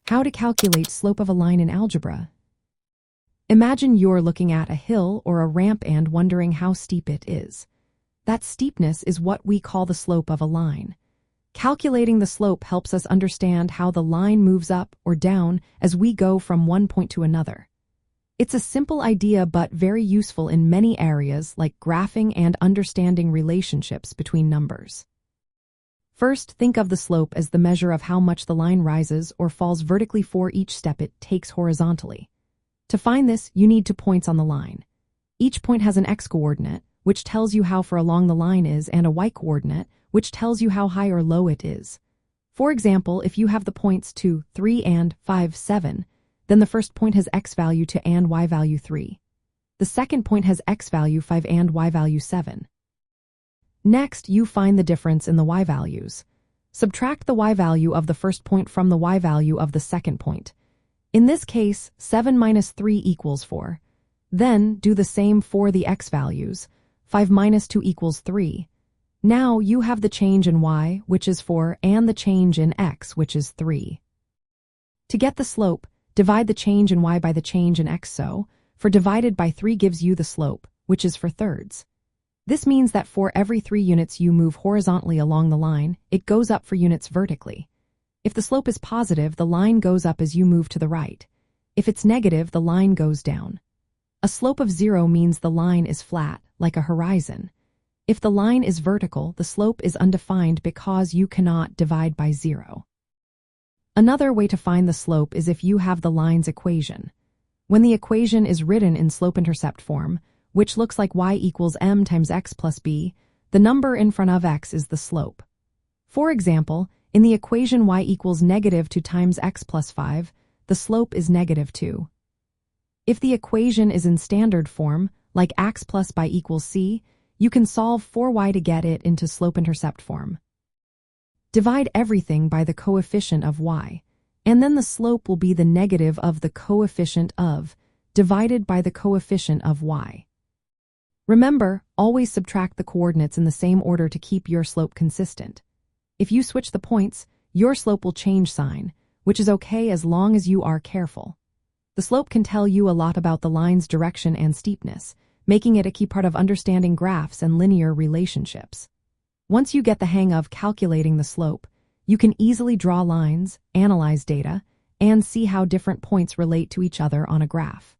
How to calculate slope of a line in algebra. Imagine you're looking at a hill or a ramp and wondering how steep it is. That steepness is what we call the slope of a line. Calculating the slope helps us understand how the line moves up or down as we go from one point to another. It's a simple idea but very useful in many areas like graphing and understanding relationships between numbers. First, think of the slope as the measure of how much the line rises or falls vertically for each step it takes horizontally. To find this, you need 2 points on the line. Each point has an x-coordinate, which tells you how far along the line is, and a y-coordinate, which tells you how high or low it is. For example, if you have the points 2, 3, and 5, 7, then the first point has x value 2 and y value 3. The second point has x value 5 and y value 7. Next, you find the difference in the y values. Subtract the y value of the first point from the y value of the second point. In this case, 7 minus 3 equals 4. Then, do the same for the x values. 5 minus 2 equals 3. Now you have the change in y, which is 4, and the change in x, which is 3. To get the slope, divide the change in y by the change in x, for divided by 3 gives you the slope, which is for thirds. This means that for every 3 units you move horizontally along the line, it goes up for units vertically. If the slope is positive, the line goes up as you move to the right. If it's negative, the line goes down. A slope of 0 means the line is flat, like a horizon. If the line is vertical, the slope is undefined because you cannot divide by 0. Another way to find the slope is if you have the line's equation. When the equation is written in slope-intercept form, which looks like y equals m times x plus b, the number in front of x is the slope. For example, in the equation y equals negative 2 times x plus 5, the slope is negative 2. If the equation is in standard form, like x plus by equals c, you can solve for y to get it into slope-intercept form. Divide everything by the coefficient of y, and then the slope will be the negative of the coefficient of, divided by the coefficient of y. Remember, always subtract the coordinates in the same order to keep your slope consistent. If you switch the points, your slope will change sign, which is okay as long as you are careful. The slope can tell you a lot about the line's direction and steepness, making it a key part of understanding graphs and linear relationships. Once you get the hang of calculating the slope, you can easily draw lines, analyze data, and see how different points relate to each other on a graph.